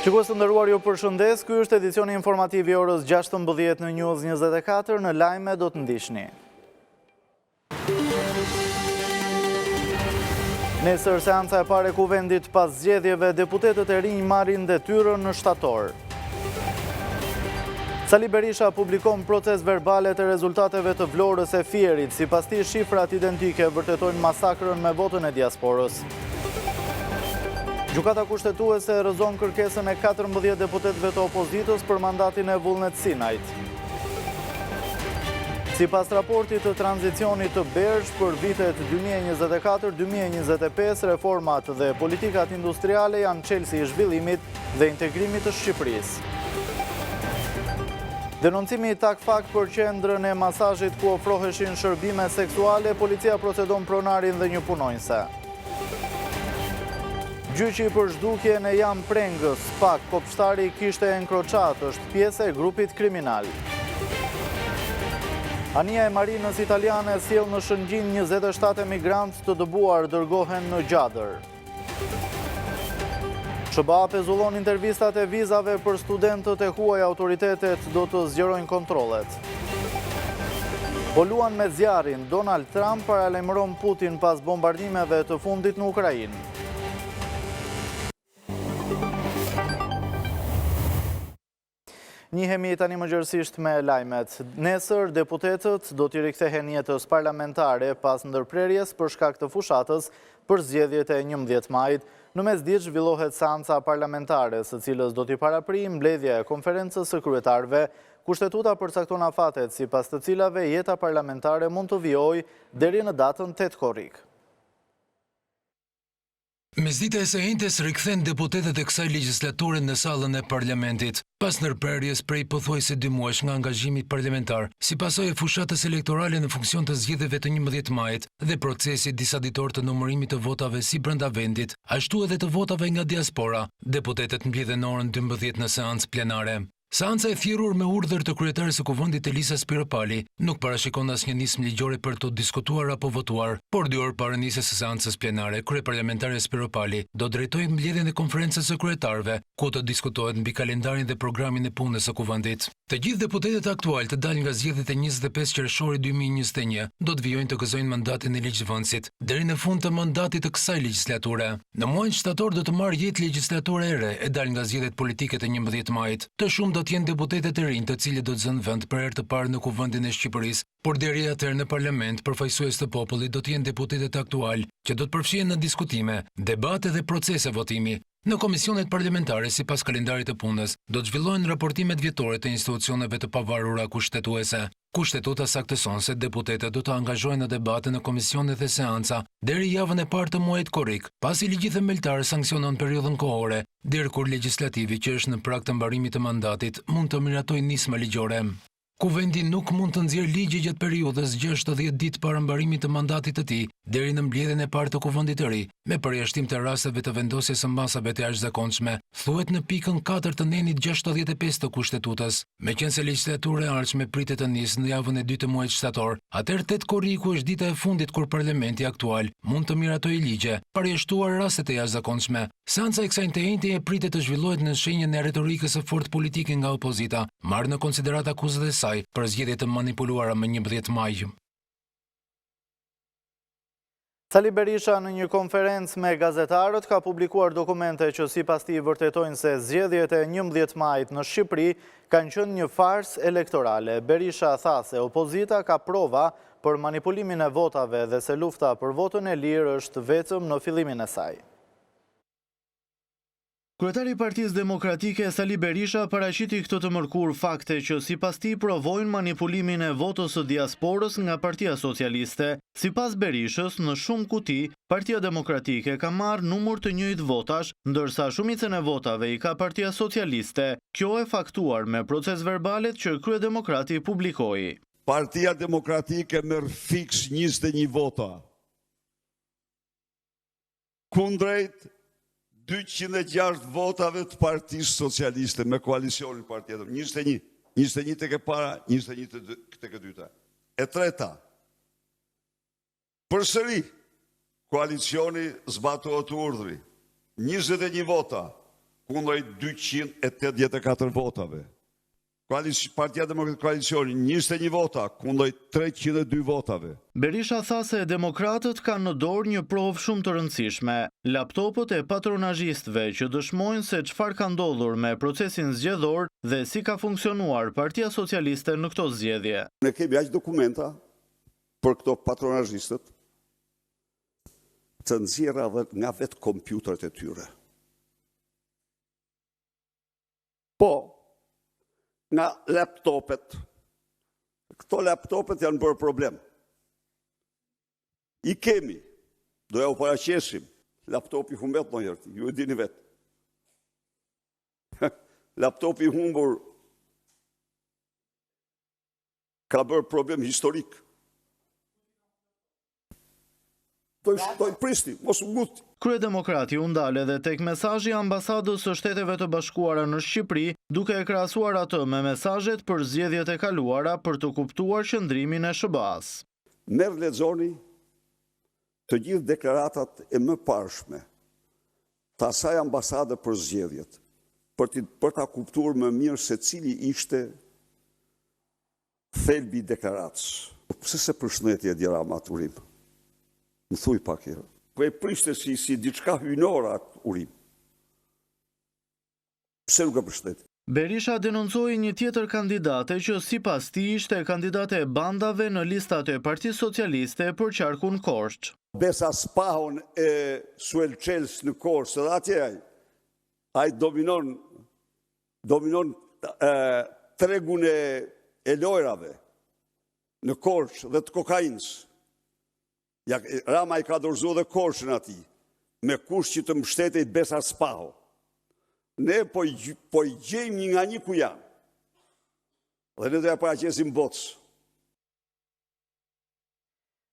Shikues të nderuar, ju përshëndes. Ky është edicioni informativ i orës 16 në News 24. Në lajme do të ndiqni. Nesër seanca e parë e kuvendit pas zgjedhjeve, deputetët e rinj marrin detyrën në shtator. Sali Berisha publikon proces verbale të rezultateve të Vlorës e Fierit. Sipas tij, shifrat identike vërtetojnë masakrën me votën e diasporës. Gjykata kushtetuese rrëzon kërkesën e 14 deputetëve të opozitës për mandatin e Vullnet Sinajt. Sipas raportit të tranzicionit të Bergj për vitet 2024-2025, reformat dhe politikat industriale janë çelësi i zhvillimit dhe integrimit të Shqipërisë. Denoncimi i takfak për qendrën e masazhit ku ofroheshin shërbime seksuale, policia procedon pronarin dhe një punonjëse. Gjyqi për zhdukjen e Jan Prengës, pak kopshtari kishte enkroçat, është pjesë e grupit kriminal. Anija e marinës italiane sjell në Shëngjin 27 emigrantë të dëbuar dërgohen në Gjadër. SBA pezullon intervistat e vizave për studentët e huaj, autoritetet do të zgjerojnë kontrollet. Po luan me zjarrin, Donald Trump paralajmëron Putin pas bombardimeve të fundit në Ukrainë. Njihemi tani më gjërësisht me lajmet. Nesër, deputetët do t'i rikthehen jetës parlamentare pas ndërprerjes për shkak të fushatës për zgjedhjet e 11 majit. Në mesditë zhvillohet seanca parlamentare, së cilës do t'i paraprijë mbledhja e konferencës së kryetarëve. Kushtetuta përcakton afatet sipas të cilave jeta parlamentare mund të vijojë deri në datën 8 korrik. Mesdita e sejentes rikthen deputetët e kësaj legjislature në sallën e parlamentit, pas ndërprerjes prej pothuajse 2 muajsh nga angazhimi parlamentar, si pasojë e fushatës elektorale në funksion të zgjedhjeve të 11 majit dhe procesi disaditor të numërimit të votave si brenda vendit, ashtu edhe të votave nga diaspora, deputetët mbledhen në orën 12 në seancë plenare. Seanca e thirrur me urdhër të kryetares së Kuvendit Elisa Spiropali nuk parashikon asnjë nismë ligjore për të diskutuar apo votuar, por 2 orë para nisjes së seancës plenare, kryeparlamentare Spiropali do drejtojë mbledhjen e konferencës së kryetarëve, ku të diskutohet mbi kalendarin dhe programin e punës së Kuvendit. Të gjithë deputetët aktual të dalë nga zgjedhjet e 25 qershori 2021 do të vijojnë të gëzojnë mandatin e ligjvënësit deri në fund të mandatit të kësaj legjislature. Në muajin shtator do të marrë jetë legjislatura e re e dalë nga zgjedhjet politike të 11 majit. Të shumë do të jenë deputetet e rinj të cilët do të zënë vend për herë të parë në Kuvendin e Shqipërisë, por deri atëherë në parlament përfaqësues të popullit do të jenë deputetet aktual që do të përfshihen në diskutime, debate dhe procese votimi. Në komisionet parlamentare, sipas kalendarit të punës, do të zhvillohen raportimet vjetore të institucioneve të pavarura kushtetuese. Kushtetuta saktëson se deputetët do të angazhohen në debate në komisionet dhe seanca deri javën e parë të muajit korrik, pasi ligji themeltar sanksionon periudhën kohore, deri kur legislativi që është në prag të mbarimit të mandatit mund të miratojë nismë ligjore. Kuvendi nuk mund të nxjerrë ligje gjatë periudhës 60 ditë para mbarimit të mandatit të tij, deri në mbledhjen e parë të Kuvendit të ri, me përjashtim të rasteve të vendosjes së masave të jashtëzakonshme, thuhet në pikën 4 të nenit 65 të Kushtetutës. Meqense legjislatura e ardhshme pritet të nisë në javën e 2 të muajit shtator, atëherë 8 korriku është dita e fundit kur parlamenti aktual mund të miratojë ligje, përjashtuar rastet e jashtëzakonshme. Seanca e kësaj njëjtëje pritet të zhvillohet në shenjën e retorikës së fortë politike nga opozita, marrë në konsiderat akuzat e saj për zgjedhje të manipuluara më 11 maj. Sali Berisha në një konferencë me gazetarët ka publikuar dokumente që sipas tij vërtetojnë se zgjedhjet e 11 majit në Shqipëri kanë qenë një farsë elektorale. Berisha tha se opozita ka prova për manipulimin e votave dhe se lufta për votën e lirë është vetëm në fillimin e saj. Kryetari i Partisë Demokratike Sali Berisha paraqiti këtë të mërkur fakte që sipas tij provojnë manipulimin e votës së diasporës nga Partia Socialiste. Sipas Berishës, në shumë kuti, Partia Demokratike ka marrë numër të njëjtë votash, ndërsa shumicën e votave i ka Partia Socialiste. Kjo e faktuar me proces verbalet që kryedemokrati publikoi. Partia Demokratike merr fiks 21 vota. Kundrejt 206 votave të Partisë Socialiste me koalicionin Partia Demokratike. 21 tek e para, 21 tek e dyta. E treta, përsëri, koalicioni zbatohet urdhri. 21 vota, kundër 284 votave. Partia Demokratike Koalicioni 21 vota kundër 302 votave. Berisha tha se demokratët kanë në dorë një provë shumë të rëndësishme, laptopët e patronazhistëve që dëshmojnë se çfarë ka ndodhur me procesin zgjedhor dhe si ka funksionuar Partia Socialiste në këto zgjedhje. Ne kemi aq dokumenta për këto patronazhistët të nxjerra nga vetë kompjuterat e tyre. Po, nga laptopet. Këto laptopet janë bërë problem. I kemi, do ja u paraqesim, laptopi humbet ndonjëherë, ju e dini vetë. Laptopi humbur ka bërë problem historik. Do i prisni, mos u nguti. Kryedemokrati u ndal edhe tek mesazhi i ambasadës së Shteteve të Bashkuara në Shqipëri, duke e krahasuar atë me mesazhet për zgjedhjet e kaluara për të kuptuar qëndrimin e SBA-s. Merë lexoni të gjithë deklaratat e mëparshme të asaj ambasade për zgjedhjet, për ta kuptuar më mirë se cili ishte thelbi i deklaratës. Pse se përshëndetje Edi Rama atë urim? Më thuj pak herë. Po e prishte si diçka hyjnore atë urim. Pse nuk e përshëndet? Berisha denoncoi një tjetër kandidate që sipas tij ishte kandidate e bandave në listat e Partisë Socialiste për qarkun Korçë. Besa Spahon e Suel Çels në Korçë, edhe atje ai dominon tregun e lojrave në Korçë dhe të kokainës. Rama i ka dorëzuar dhe Korçën atij, me kush që të mbështetej Besa Spaho. Ne po i gjejmë një nga një ku janë. Dhe ne do ja paraqesim botës.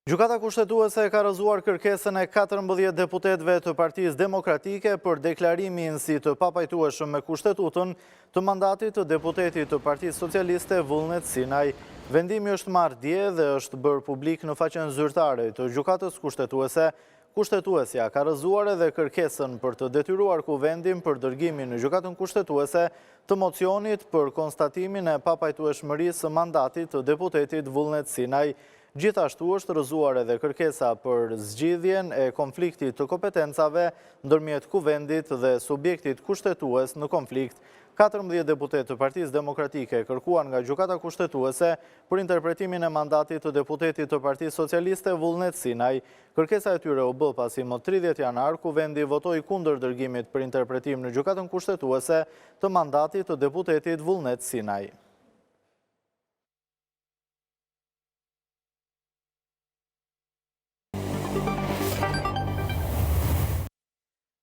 Gjykata kushtetuese ka rrëzuar kërkesën e 14 deputetëve të Partisë Demokratike për deklarimin si të papajtueshëm me kushtetutën të mandatit të deputetit të Partisë Socialiste Vullnet Sinaj. Vendimi është marrë dje dhe është bërë publik në faqen zyrtare të gjykatës kushtetuese. Kushtetuesja ka rrëzuar edhe kërkesën për të detyruar Kuvendin për dërgimin në gjykatën kushtetuese të mocionit për konstatimin e papajtueshmërisë së mandatit të deputetit Vullnet Sinaj. Gjithashtu është rrëzuar edhe kërkesa për zgjidhjen e konfliktit të kompetencave ndërmjet Kuvendit dhe subjektit kushtetues në konflikt. 14 deputet të Partisë Demokratike kërkuan nga gjykata kushtetuese për interpretimin e mandatit të deputetit të Partisë Socialiste Vullnet Sinaj. Kërkesa e tyre u bë pasi më 30 janar Kuvendi votoi kundër dërgimit për interpretim në gjykatën kushtetuese të mandatit të deputetit Vullnet Sinaj.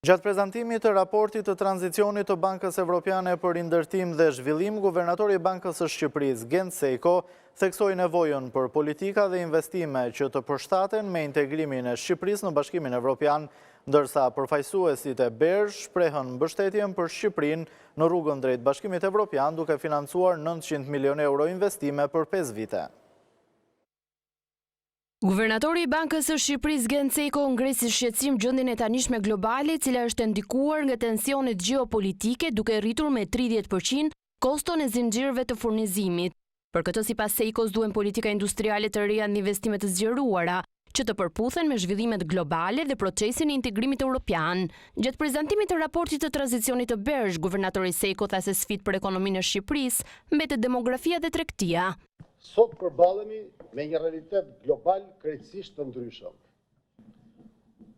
Gjatë prezantimit të raportit të tranzicionit të Bankës Evropiane për Indërtim dhe Zhvillim, guvernatori i Bankës së Shqipërisë, Gent Sejko, theksoi nevojën për politika dhe investime që të përshtaten me integrimin e Shqipërisë në Bashkimin Evropian, ndërsa përfaqësuesit e BERD shprehën mbështetjen për Shqipërinë në rrugën drejt Bashkimit Evropian duke financuar 900 milion euro investime për 5 vite. Guvernatori i Bankës së Shqipërisë Gent Sejko ngresi shqetësim gjendjen e tanishme globale, e cila është ndikuar nga tensionet gjeopolitike, duke rritur me 30% koston e zinxhirëve të furnizimit. Për këtë, sipas Sejkos, duhen politika industriale të reja në investime të zgjeruara, që të përputhen me zhvillimet globale dhe procesin e integrimit evropian. Gjatë prezantimit të raportit të tranzicionit të BERD, guvernatori Sejko tha se sfidë për ekonominë e Shqipërisë mbetet demografia dhe tregtia. Sot përballemi me një realitet global krejtësisht të ndryshëm.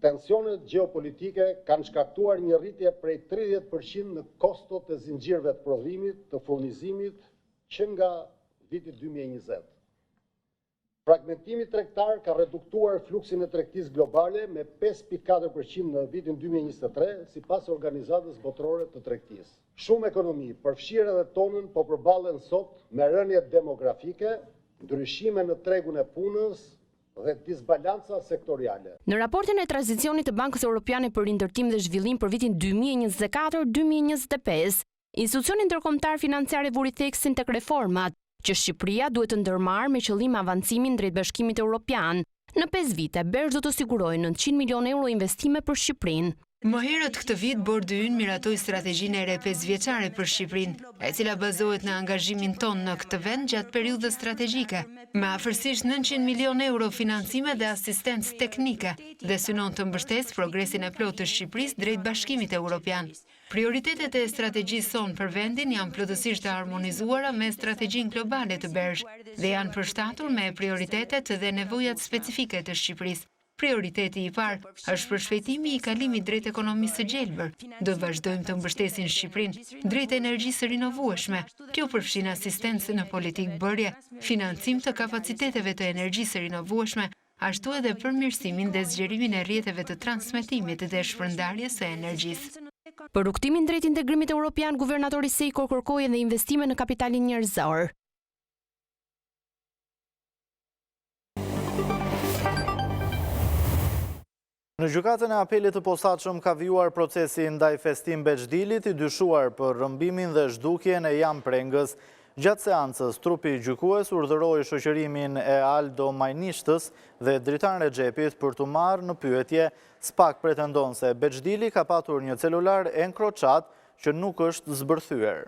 Tensionet gjeopolitike kanë shkaktuar një rritje prej 30% në kostot e zinxhirëve të prodhimit, të furnizimit, që nga viti 2020. Fragmentimi tregtar ka reduktuar fluksin e tregtisë globale me 5.4% në vitin 2023, sipas Organizatës Botërore të Tregtisë. Shumë ekonomi, përfshirë edhe tonën, po përballen sot me rënje demografike, ndryshime në tregun e punës dhe disbalanca sektoriale. Në raportin e tranzicionit të Bankës Evropiane për Indërtim dhe Zhvillim për vitin 2024-2025, institucioni ndërkombëtar financiar e vuri theksin tek reformat, që Shqipëria duhet të ndërmarrë me qëllim avancimin drejt Bashkimit Evropian. Në 5 vite, BERD do të sigurojë 900 milion euro investime për Shqipërinë. Më herët këtë vit, bordi ynë miratoi strategjinë e re 5 vjeçare për Shqipërinë, e cila bazohet në angazhimin ton në këtë vend gjatë periudhës strategjike, me afërsisht 900 milion euro financime dhe asistencë teknike, dhe synon të mbështesë progresin e plotë të Shqipërisë drejt Bashkimit Evropian. Prioritetet e strategjisë sonë për vendin janë plotësisht të harmonizuara me strategjinë globale të BERSH dhe janë përshtatur me prioritetet dhe nevojat specifike të Shqipërisë. Prioriteti i parë është përshpejtimi i kalimit drejt ekonomisë së gjelbër. Do vazhdojmë të mbështesim Shqipërinë drejt energjisë rinovueshme. Kjo përfshin asistencë në politikë bërje, financim të kapaciteteve të energjisë rinovueshme, ashtu edhe përmirësimin dhe zgjerimin e rrjeteve të transmetimit dhe shpërndarjes së energjisë. Për rrugtimin drejt integrimit evropian, guvernatori Sejko kërkoi edhe investime në kapitalin njerëzor. Në gjykatën e apelit të posaçëm ka vjuar procesi ndaj Festim Beçdilit, i dyshuar për rrëmbimin dhe zhdukjen e Jan Prengës. Gjatë seancës, trupi gjykues urdhëroi shoqërimin e Aldo Majnishtës dhe Dritan Rexhepit për të marrë në pyetje. SPAK pretendon se Beçdili ka patur një celular enkroçat që nuk është zbërthyer.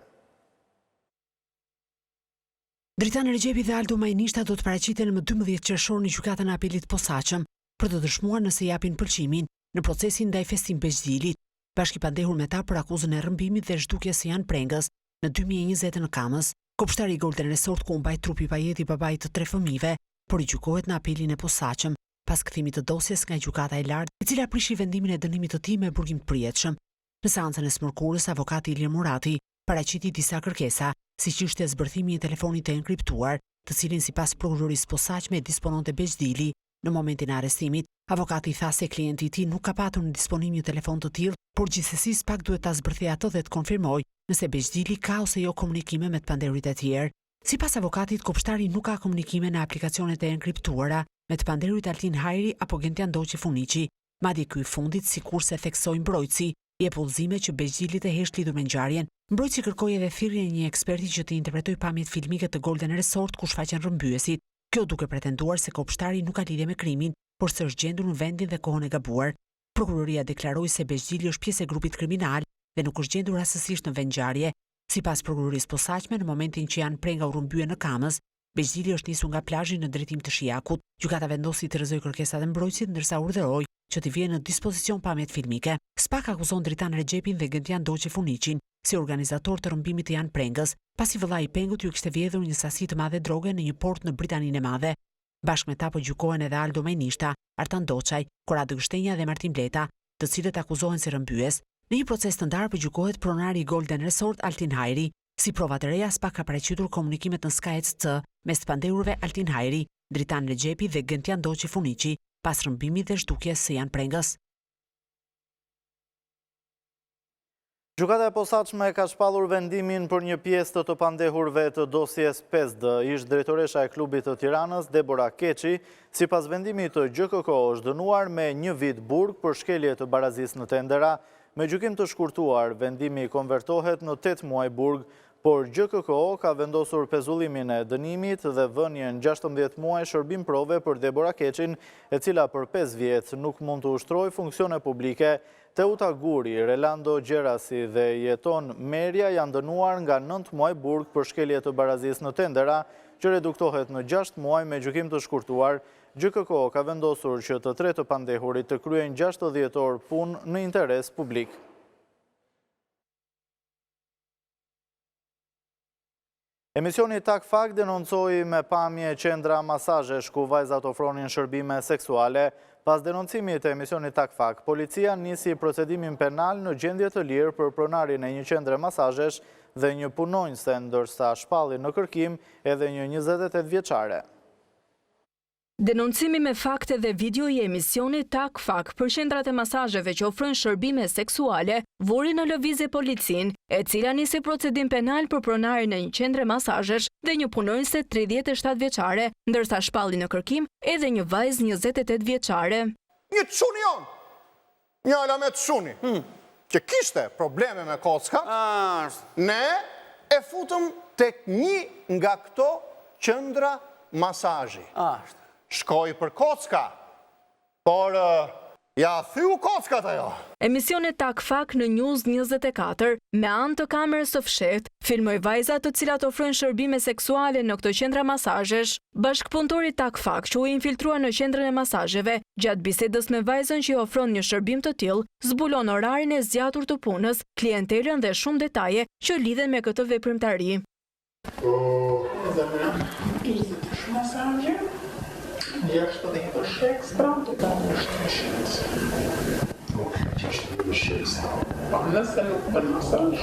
Dritan Rexhepi dhe Aldo Majnishta do të paraqiten më 12 qershor në gjykatën e apelit posaçëm për të dëshmuar nëse japin pëlqimin në procesin ndaj Festim Beçdilit, bashkë i pandehur me ta për akuzën e rrëmbimit dhe zhdukjes së Jan Prengës në 2020 në Kamës. Kopshtari i Golden Resort ku mbaj trupi pa jetë i babait të 3 fëmijëve, por i gjykohet në apelin e posaçëm pas kthimit të dosjes nga gjykata e lartë, e cila prishi vendimin e dënimit të tij me burgim të përjetshëm. Në seancën e smërkurës, avokati Ilir Murati paraqiti disa kërkesa, siç ishte zbërthimi i telefonit të enkriptuar, të cilin sipas prokurorisë posaçme dispononte Beçdili. Në momentin e arrestimit, avokati tha se klienti i tij nuk ka patur në disponim një telefon të tillë, por gjithsesi SPAK duhet ta zbërthejë atë dhe të konfirmojë nëse Beçdili ka ose jo komunikime me të pandehurit e tjerë. Sipas avokatit, kopshtari nuk ka komunikime në aplikacionet e enkriptuara me të pandehurit Altin Hajri apo Gentian Doçi Funiçi, madje ky i fundit sikurse theksoi mbrojtësi, jep udhëzime që Beçdili të hesh lidhur me ngjarjen. Mbrojtësi kërkoi edhe thirrjen e një eksperti që të interpretojë pamjet filmike të Golden Resort ku shfaqen rrëmbyesit. Kjo duke pretenduar se kopshtari nuk ka lidhje me krimin, por se është gjendur në vendin dhe kohën e gabuar. Prokuroria deklaroi se Beçdili është pjesë e grupit kriminal dhe nuk është gjendur rastësisht në vend ngjarje. Sipas prokurorisë posaçme, në momentin që Jan Prenga u rrëmbye në Kamës, Beçdili është nisur nga plazhi në drejtim të Shijakut. Gjykata vendosi të rrezojë kërkesat e mbrojtësit ndërsa urdhëroi që t'i vijë në dispozicion pamjet filmike. SPAK akuzon Dritan Rexhepin dhe Gentian Doçi Funiçin si organizator të rrëmbimit të Jan Prengës, pasi vëllai i pengut ju kishte vjedhur një sasi të madhe droge në një port në Britaninë e Madhe. Bashkë me ta po gjykohen edhe Aldo Majnishta, Artan Doçaj, Korado Gështenja dhe Martin Bleta, të cilët akuzohen si rrëmbyes. Në një proces të ndarë po gjykohet pronari i Golden Resort Altin Hajri. Si prova të reja, SPAK ka paraqitur komunikimet në SkyEC mes të pandehurve Altin Hajri, Dritan Rexhepi dhe Gentian Doçi Funiçi pas rrëmbimit dhe zhdukjes së Jan Prengës. Gjykata e posaçme ka shpallur vendimin për një pjesë të pandehurve të dosjes 5D, ish drejtoresha e klubit të Tiranës, Debora Keqi, sipas vendimit të GKK është dënuar me 1 vit burg për shkelje të barazisë në tendera. Me gjykim të shkurtuar, vendimi konvertohet në 8 muaj burg, por GKK ka vendosur pezullimin e dënimit dhe vënien 16 muaj shërbim prove për Debora Keqin, e cila për 5 vjet nuk mund të ushtrojë funksione publike. Teuta Guri, Relando Gjerasi dhe Jeton Merja janë dënuar nga 9 muaj burg për shkelje të barazisë në tendera, që reduktohet në 6 muaj me gjykim të shkurtuar. GKK ka vendosur që të 3 të pandehurit të kryejnë 60 orë punë në interes publik. Emisioni Tak Fak denoncoi me pamje qendra masazhesh ku vajzat ofronin shërbime seksuale. Pas denoncimit të emisionit Tak Fak, policia nisi procedimin penal në gjendje të lirë për pronarin e një qendre masazhesh dhe një punonjëse, ndërsa shpalli në kërkim edhe një 28 vjeçare. Denoncimi me fakte dhe video i emisionit Tak Fak për qendrat e masazheve që ofrojnë shërbime seksuale vuri në lëvizje policin, e cila nisi procedim penal për pronarin e një qendre masazhesh dhe një punonjëse 37 vjeçare, ndërsa shpalli në kërkim edhe një vajzë 28 vjeçare. Një çuni jon, një alamet çuni, që kishte probleme me kocka, ne e futëm tek një nga këto qendra masazhi. Shkoj për kocka, por Ja thyu kockat ajo. Emisioni Tak Fak në News 24 me anë të kamerës së fshehtë filmoi vajza të cilat ofrojnë shërbime seksuale në këto qendra masazhesh. Bashkëpunëtori Tak Fak që u infiltrua në qendrën e masazheve gjatë bisedës me vajzën që i ofron një shërbim të tillë, zbulon orarin e zgjatur të punës, klientelën dhe shumë detaje që lidhen me këtë veprimtari. Я что-то не больше экстра, то там что решается. Ну, практически не решается. У нас под массаж,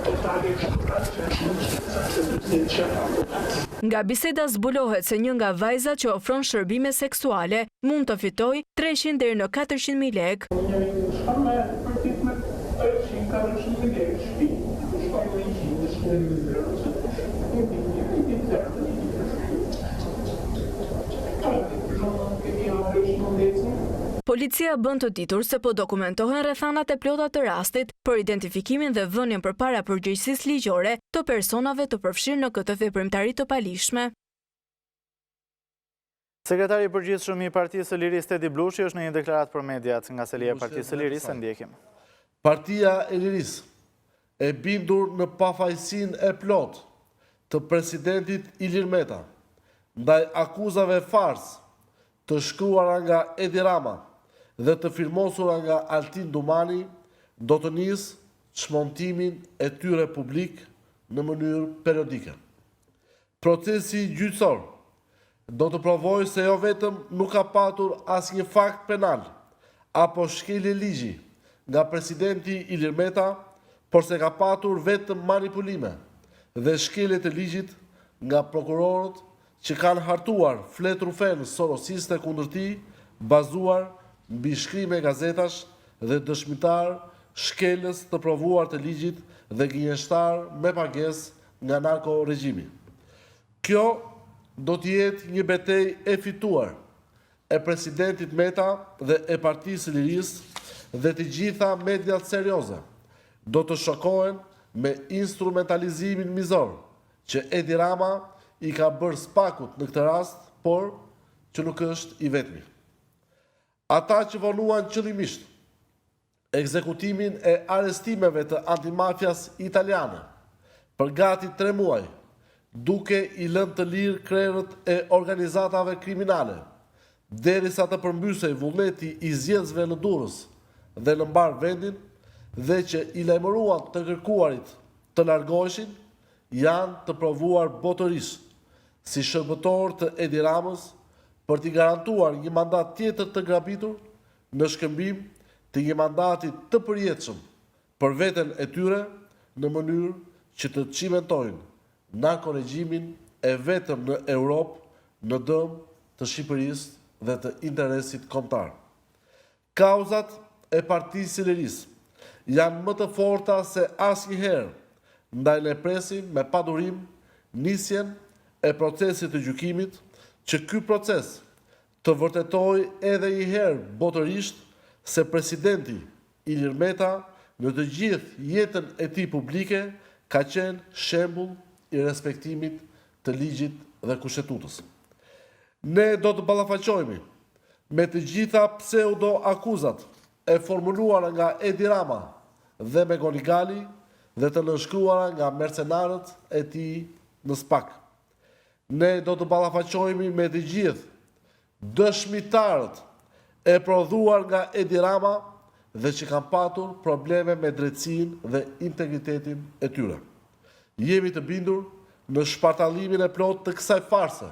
детали, Nga biseda zbulohet se një nga vajzat që ofron shërbime seksuale mund të fitojë 300 deri në 400.000 lekë. Policia bën të ditur se po dokumentohen rrethanat e plota të rastit për identifikimin dhe vënien përpara përgjegjësisë ligjore të personave të përfshirë në këtë veprimtari të palishme. Sekretari i përgjithshëm i Partisë së Lirisë Tedi Blushi është në një deklaratë për mediat nga selia e Partisë së Lirisë, e ndjekim. Partia e Lirisë e bindur në pafajësinë e plotë të presidentit Ilir Meta ndaj akuzave farsë të shkruara nga Edi Rama dhe të firmosura nga Altin Dumani, do të nisë çmontimin e tyre publik në mënyrë periodike. Procesi gjyqësor do të provojë se jo vetëm nuk ka patur asnjë fakt penal apo shkelje ligji nga presidenti Ilir Meta, por se ka patur vetëm manipulime dhe shkelje të ligjit nga prokurorët që kanë hartuar flet rufen sorosiste kundër tij, bazuar mbi shkrime gazetash dhe dëshmitar shkelës të provuar të ligjit dhe gënjeshtar me pagesë nga narko-regjimi. Kjo do të jetë një betejë e fituar e presidentit Meta dhe e Partisë së Lirisë dhe të gjitha mediat serioze do të shokohen me instrumentalizimin mizor që Edi Rama i ka bërë spakut në këtë rast, por që nuk është i vetmi. Ata që vonuan qëllimisht ekzekutimin e arestimeve të antimafjas italiane për gati 3 muaj, duke i lënë të lirë krerët e organizatave kriminale, derisa të përmbysej vullneti i zgjedhësve në Durrës dhe në mbar vendin, dhe që i lajmëruan të kërkuarit të largoheshin, janë të provuar botërisht si shërbëtor të Edi Ramës për t'i garantuar një mandat tjetër të grabitur në shkëmbim të një mandati të përjetshëm për veten e tyre në mënyrë që të cimentojnë narkoregjimin e vetëm në Europë në dëm të Shqipërisë dhe të interesit kombëtar. Kauzat e Partisë së Lirisë janë më të forta se asnjëherë, ndaj ne presim me padurim nisjen e procesit të gjykimit, që ky proces të vërtetoj edhe një herë botërisht se presidenti Ilir Meta në të gjithë jetën e tij publike ka qenë shembull i respektimit të ligjit dhe kushtetues. Ne do të ballafaqohemi me të gjitha pseudo akuzat e formuluara nga Edi Rama dhe me Gonigali dhe të nënshkruara nga mercenarët e tij në SPAK. Ne do të ballafaqohemi me të gjithë dëshmitarët e prodhuar nga Edi Rama dhe që kanë patur probleme me drejtsinë dhe integritetin e tyre. Jemi të bindur në shpartallimin e plot të kësaj farse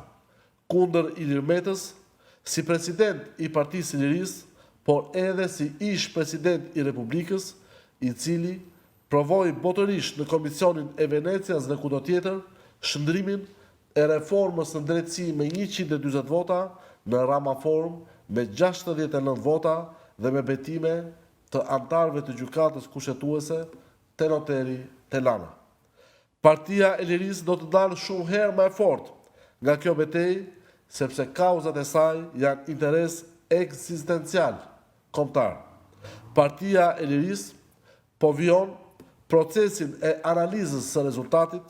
kundër Ilir Metës si president i Partisë së Lirisë, por edhe si ish president i Republikës, i cili provoi botërisht në Komisionin e Venecias dhe kudo tjetër shndrimin e reformës në drejtësi me 140 vota në Ramaform me 69 vota dhe me betime të antarëve të gjykatës kushtetuese te noteri Telana. Partia e Lirisë do të dalë shumë herë më fort nga kjo betejë, sepse kauzat e saj janë interes ekzistencial kombëtar. Partia e Lirisë po vijon procesin e analizës së rezultatit,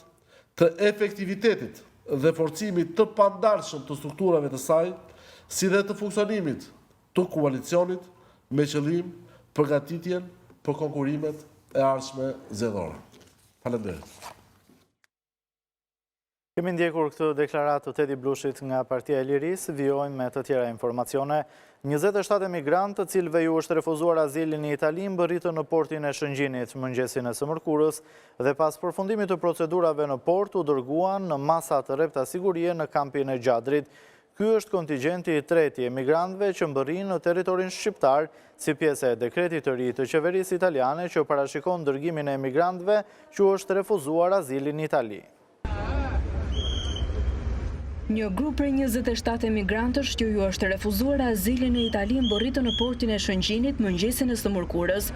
të efektivitetit dhe forcimit të pandarshëm të strukturave të saj, si dhe të funksionimit të koalicionit me qëllim përgatitjen për konkurimet e ardhshme zgjedhore. Faleminderit. Kemi ndjekur këtë deklaratë të Tedi Blushit nga Partia e Lirisë, vijojmë me të tjera informacione. 27 emigrantë të cilëve ju është refuzuar azili në Itali mbërritën në portin e Shëngjinit mëngjesin e së mërkurës dhe pas përfundimit të procedurave në port u dërguan në masa të repta sigurie në kampin e Gjadrit. Ky është kontingjenti i treti emigrantëve që mbërrin në territorin shqiptar si pjesë e dekretit të ri të qeverisë italiane që parashikon dërgimin e emigrantëve që është refuzuar azili në Itali. Një grup prej 27 emigrantësh që ju është refuzuar azili në Itali mbërritën në portin e Shëngjinit mëngjesin e së mërkurës.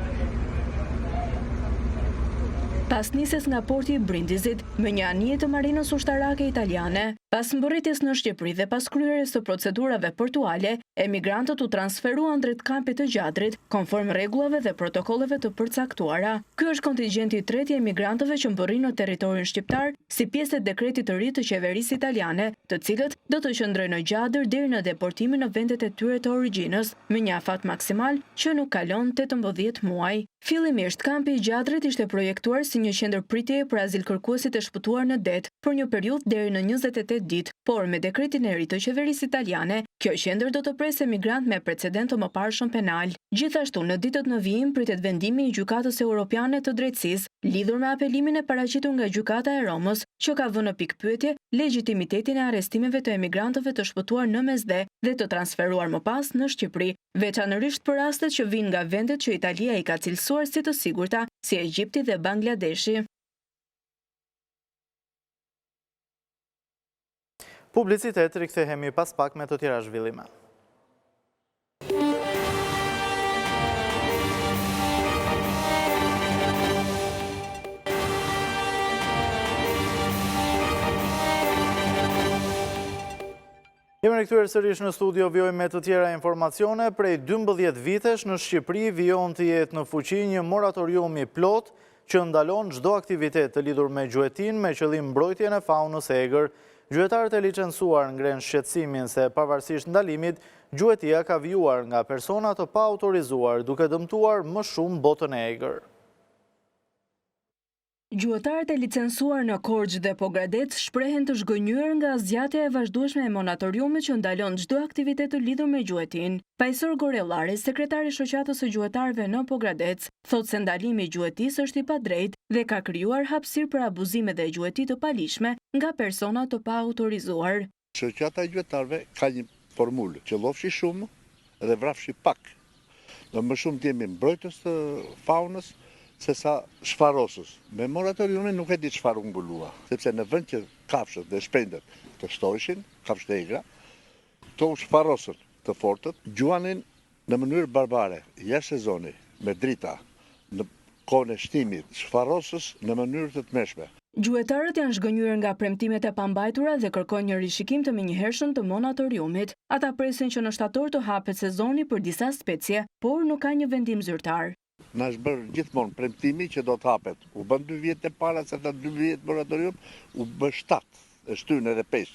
Pas nises nga porti i Brindizit, me një anije të marinës ushtarake italiane, pas mbërritjes në Shqipëri dhe pas kryerjes së procedurave portuale, emigrantët u transferuan drejt kampit të Gjadrit, konform rregullave dhe protokolleve të përcaktuara. Ky është kontingjenti i tretë i emigrantëve që mbërrin në territorin shqiptar si pjesë e dekretit të ri të qeverisë italiane, të cilët do të qëndrojnë në Gjadër deri në deportimin në vendet e tyre të origjinës, me një afat maksimal që nuk kalon 18 muaj. Fillimisht, kampi i Gjadrit ishte projektuar si një qendër pritjeje për azilkërkuesit e shpëtuar në det për një periudhë deri në 28 ditë, por me dekretin e ri të qeverisë italiane, kjo qendër do të presë emigrant me precedent të mëparshëm penal. Gjithashtu, në ditët në vijim pritet vendimi i Gjykatës Europiane të Drejtësisë, lidhur me apelimin e paraqitur nga Gjykata e Romës, që ka vënë në pikpyetje legjitimitetin e arrestimeve të emigrantëve të shpëtuar në Mesdhe dhe të transferuar më pas në Shqipëri, veçanërisht për rastet që vijnë nga vendet që Italia i ka cilësuar si të sigurta, si Egjipti dhe Bangladeshi. Publicitet, rikthehemi pas pak me të tjera zhvillime. Jemi rikthyer sërish në studio, vijojmë me të tjera informacione. Prej 12 vitesh në Shqipëri vijon të jetë në fuqi një moratorium i plot që ndalon çdo aktivitet të lidhur me gjuetin me qëllim mbrojtjen e faunës e egër. Gjuetarët e licencuar ngren shqetësimin se pavarësisht ndalimit, gjuetia ka vijuar nga persona të pa autorizuar, duke dëmtuar më shumë botën e egër. Gjuetarët e licencuar në Korçë dhe Pogradec shprehen të zhgënjur nga zgjatja e vazhdueshme e moratoriumit që ndalon çdo aktivitet të lidhur me gjuetin. Pajsor Gorellari, sekretari i shoqatës së gjuetarëve në Pogradec, thotë se ndalimi i gjuetisë është i padrejtë dhe ka krijuar hapësirë për abuzime dhe gjueti të palishme nga persona të pa autorizuar. Shoqata e gjuetarëve ka një formulë që llofshi shumë dhe vrafshi pak. Do më shumë të jemi mbrojtës të faunës se sa shfarosës. Me moratoriumin nuk e di çfarë u mbulua, sepse në vend që kafshët dhe shpendet të shtoheshin, kafshët e egra, to u shfarosën të fortët, gjuanin në mënyrë barbare, jashtë sezoni, me drita, në kohën e shtimit, shfarosës në mënyrë të tmeshme. Gjuetarët janë zhgënjur nga premtimet e pambajtura dhe kërkojnë një rishikim të menjëhershëm të moratoriumit. Ata presin që në shtator të hapet sezoni për disa specie, por nuk ka një vendim zyrtar. Na është bërë gjithmonë premtimi që do të hapet. U bën 2 vjet e para, se ta 2 vjet moratorium, u bë 7, e shtyn edhe 5.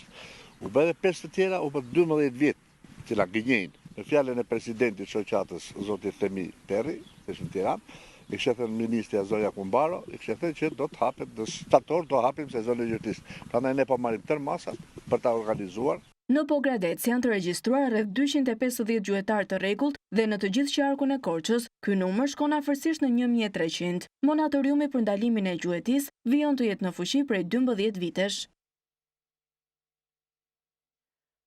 U bë edhe 5 të tjera, u bë 12 vjet, që la gënjejnë. Në fjalën e presidentit shoqatës, zoti Themi Perri, që është në Tiranë, i kishte thënë ministrja Zoja Kumbaro, i kishte thënë që do të hapet në shtator, do hapim sezonin e gjuetisë. Prandaj ne po marrim tërë masat për ta organizuar. Në Pogradec janë të regjistruar rreth 250 gjuetar të rregullt dhe në të gjithë qarkun e Korçës, ky numër shkon afërsisht në 1300. Moratoriumi për ndalimin e gjuetisë vijon të jetë në fuqi prej 12 vitesh.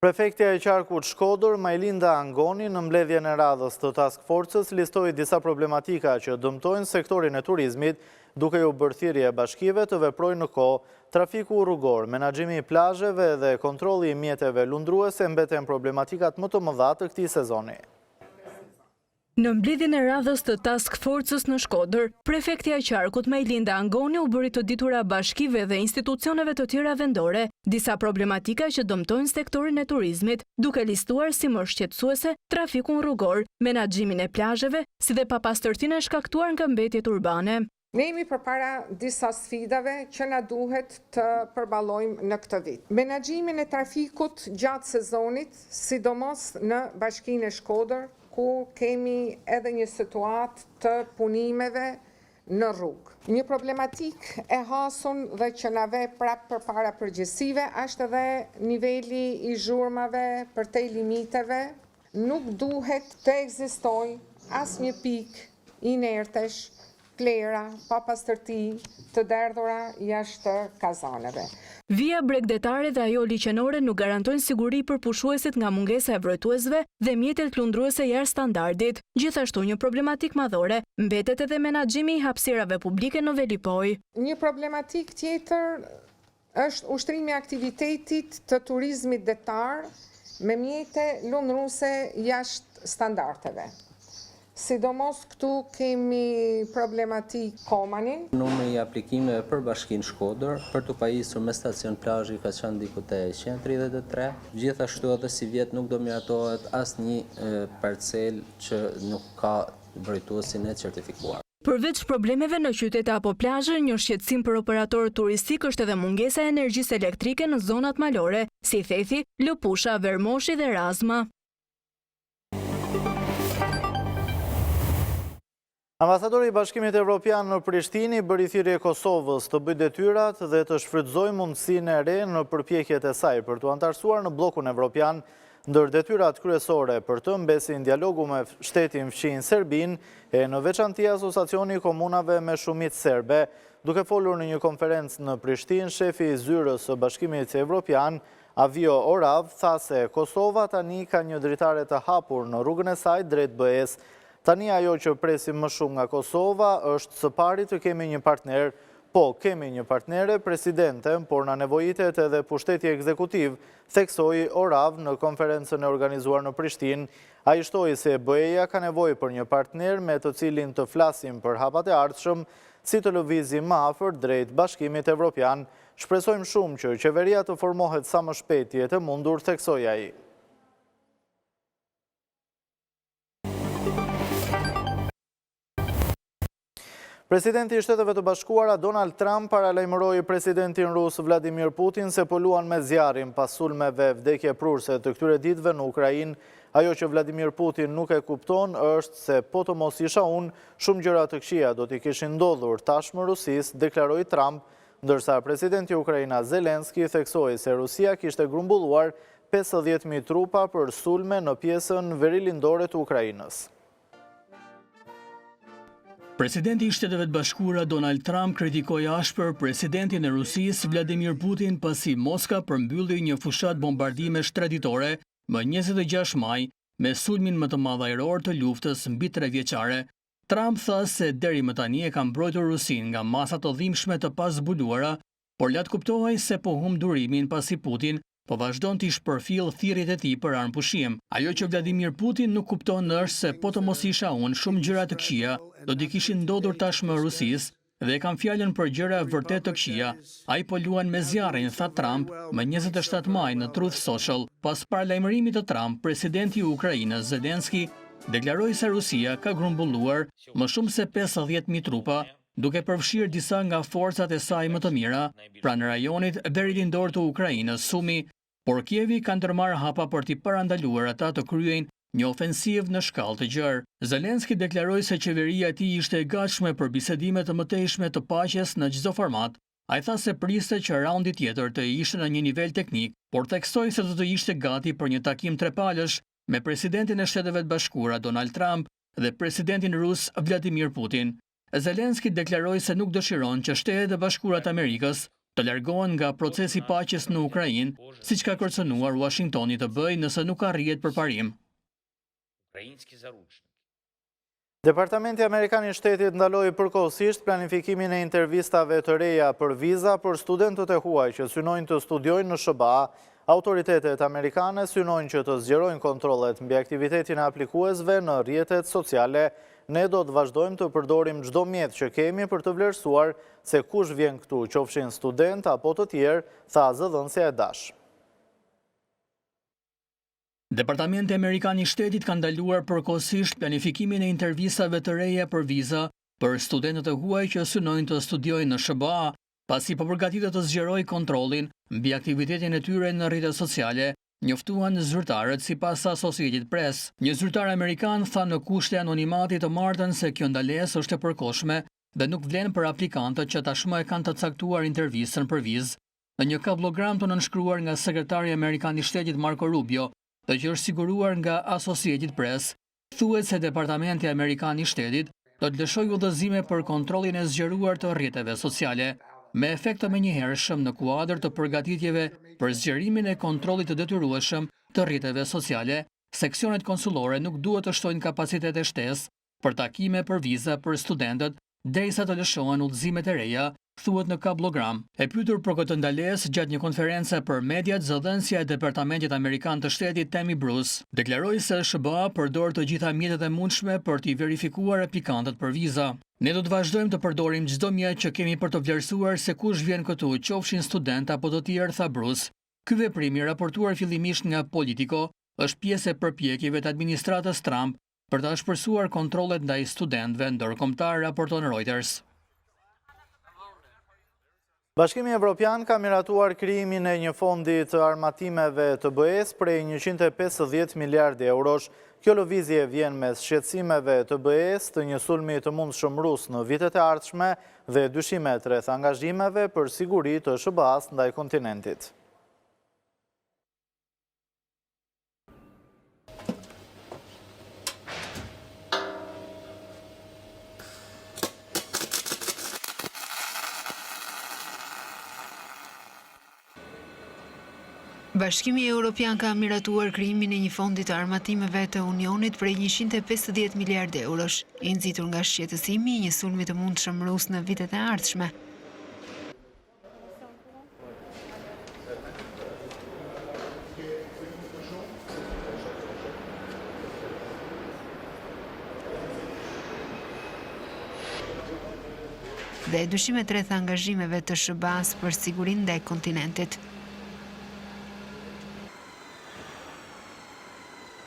Prefektja e qarkut Shkodër, Majlinda Angoni, në mbledhjen e radhës të Task Forces, listoi disa problematika që dëmtojnë sektorin e turizmit, duke u bërë thirrje bashkive të veprojnë në kohë. Trafiku rrugor, menaxhimi i plazheve dhe kontrolli i mjeteve lundruese mbeten problematikat më të mëdha të këtij sezoni. Në mbledhjen e radhës të Task Forces në Shkodër, prefektja e qarkut Majlinda Angoni u bëri të ditura bashkive dhe institucioneve të tjera vendore disa problematika që dëmtojnë sektorin e turizmit, duke listuar si më shqetësuese trafikun rrugor, menaxhimin e plazheve, si dhe papastërtinë e shkaktuar nga mbetjet urbane. Ne jemi përpara disa sfidave që na duhet të përballojmë në këtë vit. Menaxhimin e trafikut gjatë sezonit, sidomos në Bashkinë e Shkodër, ku kemi edhe një situatë të punimeve në rrugë. Një problematik e hasun dhe që na ve prap përpara përgjithësive është edhe niveli i zhurmave përtej limiteve. Nuk duhet të ekzistojë asnjë pikë inertesh, plera, pa pastërti, të derdhura jashtë kazaneve. Vija bregdetare dhe ajo liqenore nuk garantojnë siguri për pushuesit nga mungesa e vrojtuesve dhe mjetet plundruese jashtë standardit. Gjithashtu një problematik madhore mbetet edhe menaxhimi i hapësirave publike në Velipoj. Një problematik tjetër është ushtrimi i aktivitetit të turizmit detar me mjete lundruese jashtë standardeve. Sidomos këtu kemi problematik Komanin. Numri i aplikimeve për Bashkinë Shkodër për të pajisur me stacion plazhi ka qenë diku te 133. Gjithashtu edhe si vjet nuk do miratohet asnjë parcel që nuk ka vrojtuesin e certifikuar. Përveç problemeve në qytete apo plazhe, një shqetësim për operatorët turistik është edhe mungesa e energjisë elektrike në zonat malore, si Thethi, Lopusha, Vermoshi dhe Razma. Ambasadori i Bashkimit Evropian në Prishtinë bëri thirrje Kosovës të bëjë detyrat dhe të shfrytëzojë mundësinë e re në përpjekjet e saj për të antarësuar në bllokun evropian, ndër detyrat kryesore për të mbesin dialogu me shtetin fqin Serbin e në veçanti Asociacioni i Komunave me Shumicë Serbe. Duke folur në një konferencë në Prishtinë, shefi i zyrës së Bashkimit Evropian, Avio Orav, tha se Kosova tani ka një dritare të hapur në rrugën e saj drejt BE-s. Tani ajo që presim më shumë nga Kosova është së pari të kemi një partner, po kemi një partnere presidente, por na nevojitet edhe pushteti ekzekutiv, theksoi Orav në konferencën e organizuar në Prishtinë. Ai shtoi se BE-ja ka nevojë për një partner me të cilin të flasim për hapat e ardhshëm, si të lëvizim më afër drejt Bashkimit Evropian. Shpresojmë shumë që qeveria të formohet sa më shpejt jetë e mundur, theksoi ai. Presidenti i Shteteve të Bashkuara Donald Trump paralajmëroi presidentin rus Vladimir Putin se po luan me zjarrin pas sulmeve vdekje prurse të këtyre ditëve në Ukrainë. Ajo që Vladimir Putin nuk e kupton është se po të mos isha unë, shumë gjëra të këqija do t'i kishin ndodhur tashmë Rusisë, deklaroi Trump, ndërsa presidenti Ukraina Zelenski theksoi se Rusia kishte grumbulluar 50.000 trupa për sulme në pjesën verilindore të Ukrainës. Presidenti i Shteteve të Bashkuara Donald Trump kritikoi ashpër presidentin e Rusisë Vladimir Putin pasi Moska përmbylli një fushat bombardimesh traditore më 26 maj me sulmin më të madh ajror të luftës mbi 3 vjeçare. Trump tha se deri më tani e ka mbrojtur Rusinë nga masat të dhimbshme të pazbuluara, por lat kuptohej se po humb durimin pasi Putin po vazhdon t'i shpërfill thirrjet e tij për armëpushim. Ajo që Vladimir Putin nuk kupton është se po të mos isha unë, shumë gjëra të këqija do t'i kishin ndodhur tashmë Rusisë dhe kam fjalën për gjëra vërtet të këqija. Ai po luan me zjarrin, tha Trump më 27 maj në Truth Social. Pas paralajmërimit të Trump, presidenti i Ukrainës Zelenski deklaroi se Rusia ka grumbulluar më shumë se 50.000 trupa, duke përfshirë disa nga forcat e saj më të mira, pranë rajonit verilindor të Ukrainës, Sumi, por Kievi ka ndërmarrë hapa për t'i parandaluar ata të kryejnë një ofensiv në shkallë të gjerë. Zelenski deklaroi se qeveria e tij ishte e gatshme për bisedime të mëtejshme të paqes në çdo format. Ai tha se priste që raundi tjetër të ishte në një nivel teknik, por theksoi se do të ishte gati për një takim trepalësh me presidentin e Shteteve të Bashkuara Donald Trump dhe presidentin rus Vladimir Putin. Zelenski deklaroi se nuk dëshiron që Shtetet e Bashkuara të Amerikës të largohen nga procesi paqes në Ukrainë, siç ka kërcënuar Washingtoni të bëjë nëse nuk arrihet përparim. Departamenti Amerikan i Shtetit ndaloi përkohësisht planifikimin e intervistave të reja për viza për studentët e huaj që synojnë të studiojnë në SBA. Autoritetet amerikane synojnë që të zgjerojnë kontrollet mbi aktivitetin e aplikuesve në rrjetet sociale. Ne do të vazhdojmë të përdorim çdo mjet që kemi për të vlerësuar se kush vjen këtu, qofshin student apo të tjerë, tha zëdhënësja e Dash. Departamenti Amerikan i Shtetit ka ndaluar përkohësisht planifikimin e intervistave të reja për viza për studentët e huaj që synojnë të studiojnë në SBA, pasi po përgatitet të zgjerojë kontrollin mbi aktivitetin e tyre në rrjetet sociale njoftuan zyrtarët sipas Associated Press. Një zyrtar amerikan tha në kushte anonimati të martën se kjo ndalesë është e përkohshme dhe nuk vlen për aplikantët që tashmë e kanë të caktuar intervistën për vizë. Në një kablogram të nënshkruar nga sekretari amerikan i shtetit Marco Rubio, dhe që është siguruar nga Associated Press, thuhet se Departamenti Amerikan i Shtetit do të lëshojë udhëzime për kontrollin e zgjeruar të rrjeteve sociale, me efekt të menjëhershëm në kuadër të përgatitjeve për zgjerimin e kontrollit të detyrueshëm të rrjeteve sociale. Seksionet konsullore nuk duhet të shtojnë kapacitete shtesë për takime për viza për studentët derisa të lëshohen udhëzimet e reja, thuhet në kablogram. E pyetur për këtë ndalesë gjatë një konference për mediat, zëdhënësja e Departamentit Amerikan të Shtetit Tammy Bruce deklaroi se SBA përdor të gjitha mjetet e mundshme për t'i verifikuar aplikantët për viza. Ne do të vazhdojmë të përdorim çdo mjet që kemi për të vlerësuar se kush vjen këtu, qofshin student apo të tjerë, tha Bruce. Ky veprim i raportuar fillimisht nga Politico është pjesë e përpjekjeve të administratës Trump për të shpërsuar kontrollet ndaj studentëve ndërkombëtar, raporton Reuters. Bashkimi Evropian ka miratuar krijimin e një fondi të armatimeve të BE-s prej 150 miliardë eurosh. Kjo lëvizje vjen mes shqetësimeve të BE-s të një sulmi të mundshëm rus në vitet e ardhshme dhe dyshimet rreth angazhimeve për siguri të SBA-s ndaj kontinentit. Bashkimi Evropian ka miratuar krijimin e një fondi të armatimeve të Unionit prej 150 miliardë eurosh, i nxitur nga shqetësimi i një sulmi të mundshëm rus në vitet e ardhshme. Dhe dyshimet rreth angazhimeve të SBA-s për sigurinë ndaj kontinentit.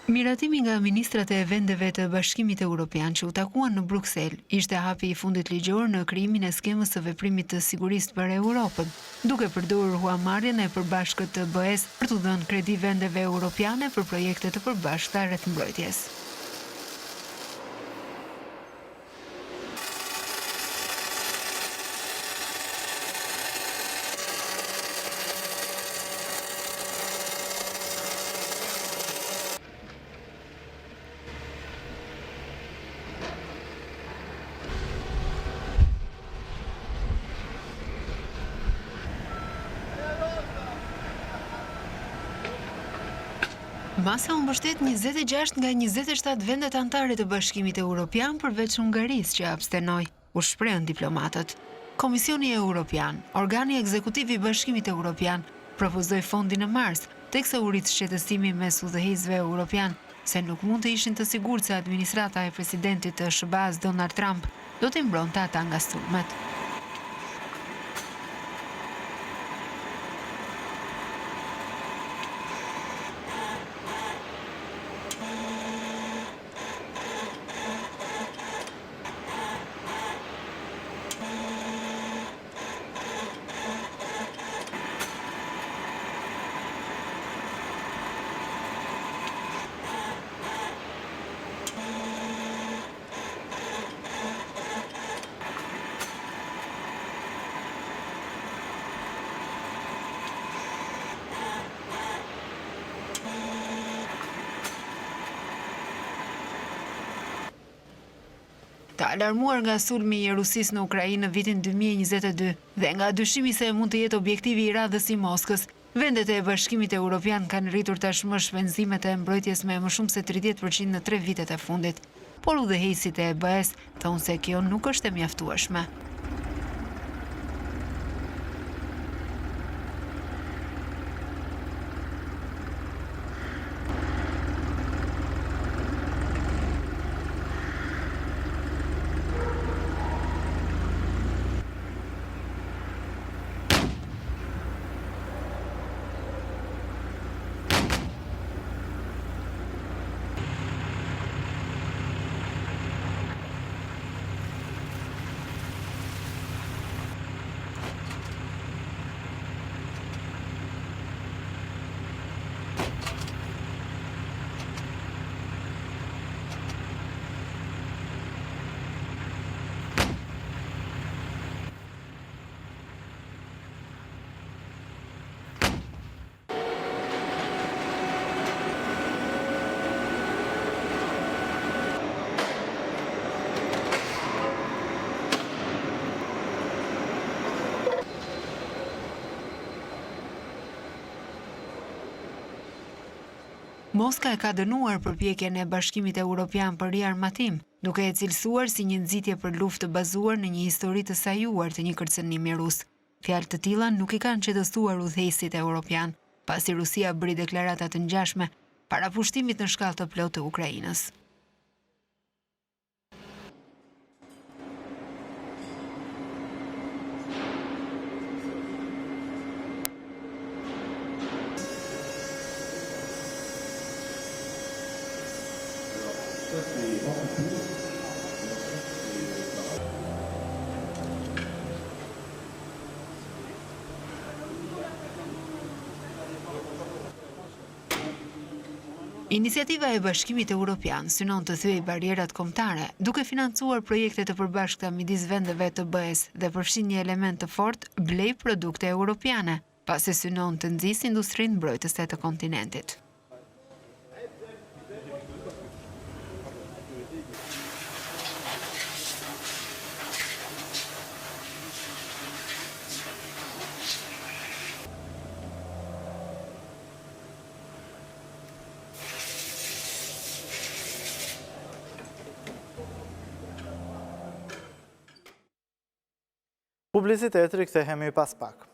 Miratimi nga ministrat e vendeve të Bashkimit Evropian që u takuan në Bruksel ishte hapi i fundit ligjor në krijimin e skemës së veprimit të sigurisë për Europën, duke përdorur huamarrjen e përbashkët të BE-s për t'u dhënë kredi vendeve europiane për projekte të përbashkëta rreth mbrojtjes. Masa u mbështet 26 nga 27 vendet anëtare të Bashkimit Evropian përveç Hungarisë që abstenoi, u shprehën diplomatët. Komisioni Evropian, organi ekzekutiv i Bashkimit Evropian, propozoi fondin në mars, teksa u rrit shqetësimi mes udhëheqësve evropian se nuk mund të ishin të sigurt se administrata e presidentit të SBA-s Donald Trump do t'i mbronte ata nga sulmet. Të alarmuar nga sulmi i Rusisë në Ukrainë në vitin 2022 dhe nga dyshimi se mund të jetë objektivi i radhës i Moskës, vendet e Bashkimit Evropian kanë rritur tashmë shpenzimet e mbrojtjes me më shumë se 30% në 3 vitet e fundit, por udhëheqësit e BE-s thonë se kjo nuk është e mjaftueshme. Moska e ka dënuar përpjekjen e Bashkimit Evropian për riarmatim, duke e cilësuar si një nxitje për luftë të bazuar në një histori të sajuar të një kërcënimi rus. Fjalë të tilla nuk i kanë qetësuar udhëheqësit evropian, pasi Rusia bëri deklarata të ngjashme para pushtimit në shkallë të plotë të Ukrainës. Iniciativa e Bashkimit Evropian synon të thyej barierat kombëtare, duke financuar projekte të përbashkëta midis vendeve të BE-s dhe përfshin një element të fortë blej produkte europiane, pasi synon të nxjisë industrinë mbrojtëse të kontinentit. Publicitet rikthehemi pas pak.